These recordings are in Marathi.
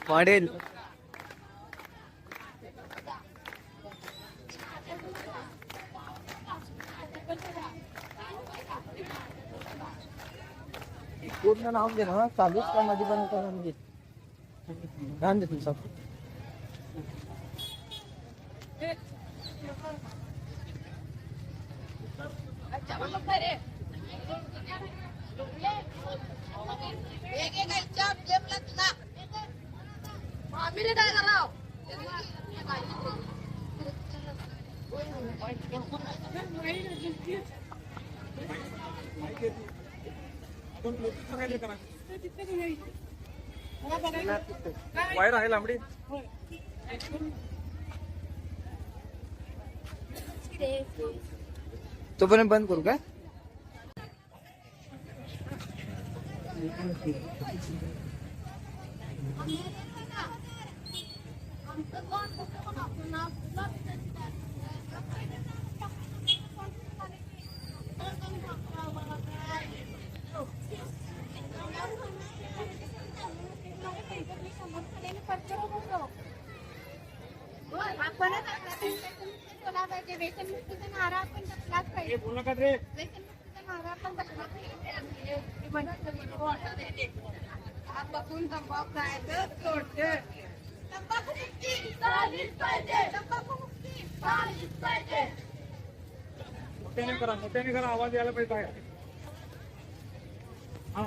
मॉडेल पूर्ण नाव दे ना चालूच का मध्ये पण म्हणजे ध्यान दे तुमचं वायर आहे लांबडी तोपर्यंत बंद करू का मोठ्याने करा आवाज यायला पाहिजे हा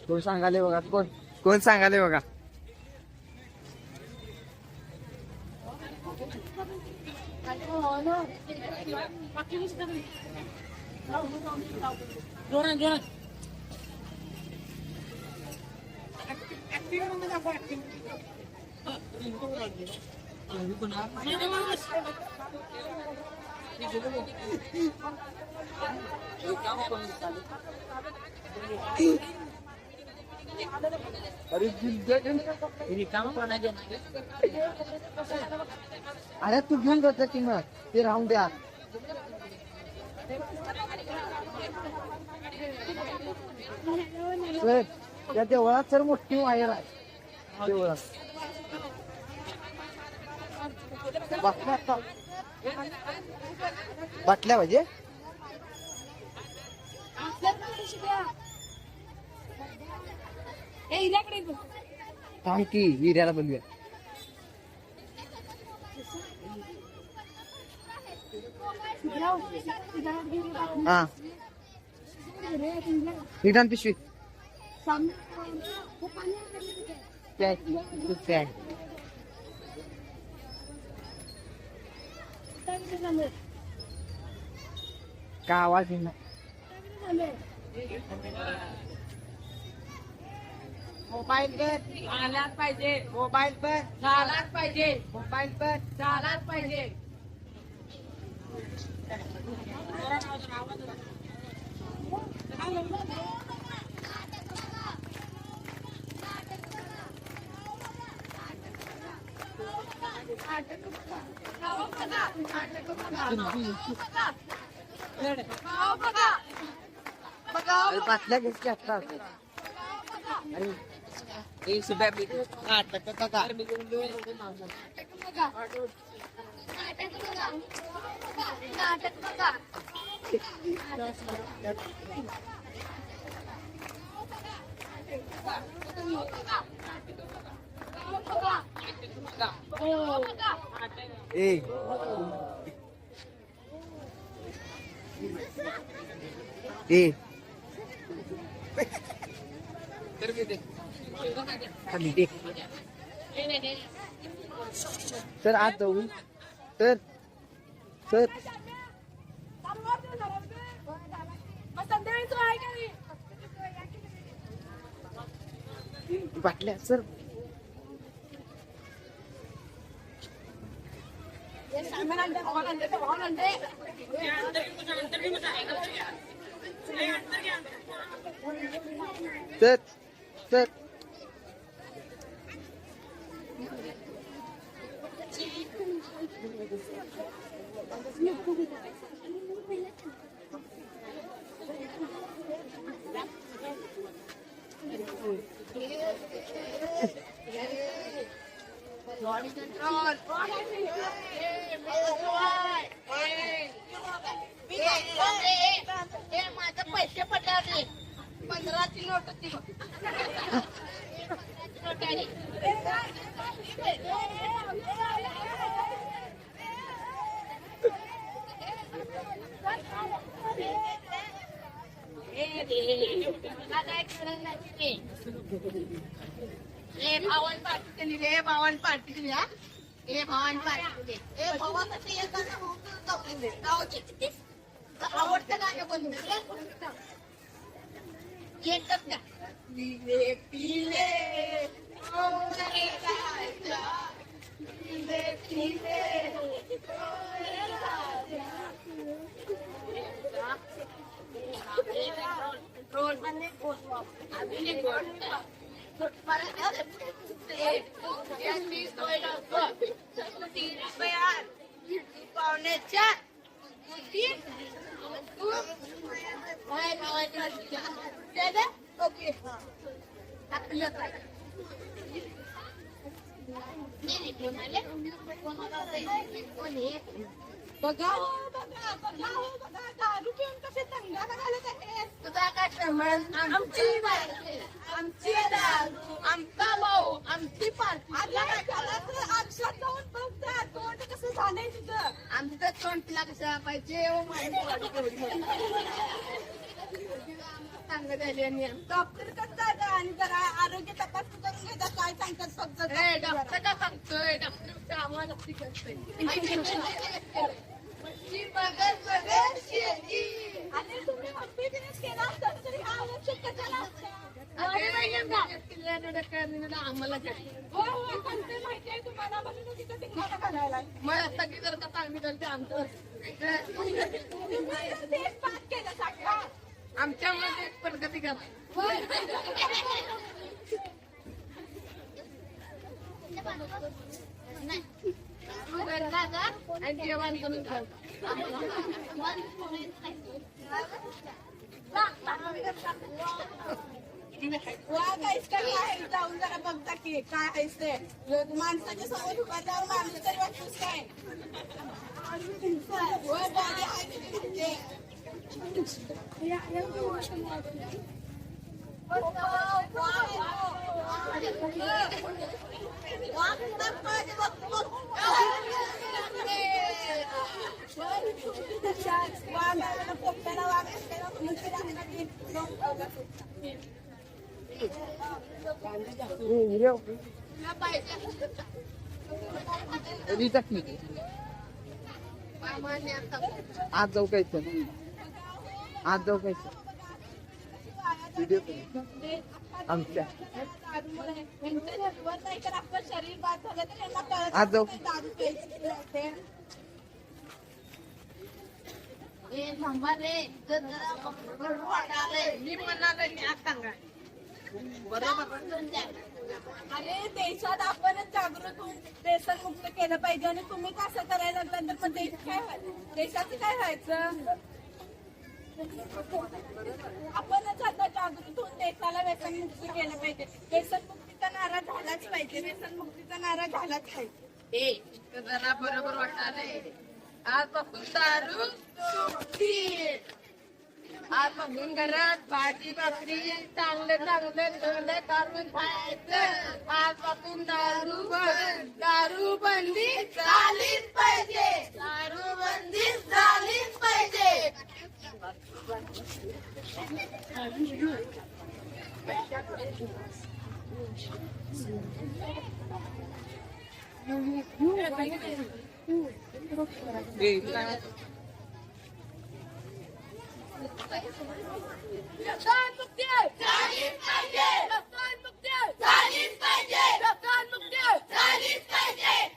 कोण सांगाले बघा कोण सांगाले बघा अरे तू घेऊन जात की मग ते राहून द्या त्या देवळात सर मोठी वायर आहे देवळात बाटल्या पाहिजे थांब की विर्याला बोलूया हा रिटर्न पिशवी का आवाज येईना मोबाईल पर झालाच पाहिजे मोबाईल पर झालाच पाहिजे मोबाईल पर झालाच पाहिजे पाटल्या घेतल्या असतात अरे सुद्धा नाटक ए ए खाली दे सर आत जाऊ सर सर बाटल्या सर सर सर माझे पैसे पडले 15ची नोट होती भावन पार्टी केली रे भावन पार्टी केली हा ए भावन पार्टी ए भावासाठी आवडतं गाणं पण एकच का पिले पिले पाहुण्याच्या ओके बघा दारू पिऊन कसे दंगा घालत आहेत तुझा काय श्रमण आमची आमची दारू आमचा भाऊ आमची पार्टी आमच्यात जाऊन बघता तोंड कसं झालंय तुझं आमचं तोंड तिला कसं पाहिजे चांगलं झाले डॉक्टर कसं आणि जरा आरोग्य तपासणी करून घेतात काय सांगतात फक्त डॉक्टर का सांगतोय डॉक्टर आम्हाला नक्की करतोय आणि तुम्ही बिझनेस केला असता तरी हा औषध कशाला आम्हाला माहिती आहे तुम्हाला मग सगळी जर का चांगली करते आमचं केलं सांगा आमच्यामध्ये प्रगती करा आणि जेवण करून खाऊ जाऊन जरा बघता की काय आहेस ते माणसाच्या समोर उभा जाऊन माणसं तरी वाटतोस काय आज जाऊ काय आज जाऊ काय आमच्या शरीर बाद झालं तर आज जाऊ मी म्हणाले आज सांगा अरे देशात आपणच जागृत होऊन व्यसन मुक्त केलं पाहिजे आणि तुम्ही कसं करायला लागलं तर मग देशाचं काय व्हायचं आपणच आता जागृत होऊन देशाला व्यसन मुक्त केलं पाहिजे व्यसन मुक्तीचा नारा झालाच पाहिजे व्यसन मुक्तीचा नारा झालाच पाहिजे जरा बरोबर वाटणार आजपासून दारू आजपासून घरात भाजी भाकरी चांगले चांगले धंदे करून खायचं. आजपासून दारू बंदी झालीच पाहिजे. दारू बंदी झालीच पाहिजे. व्यसनमुक्ती झालीच पाहिजे. व्यसनमुक्ती झालीच पाहिजे. व्यसनमुक्ती झालीच पाहिजे.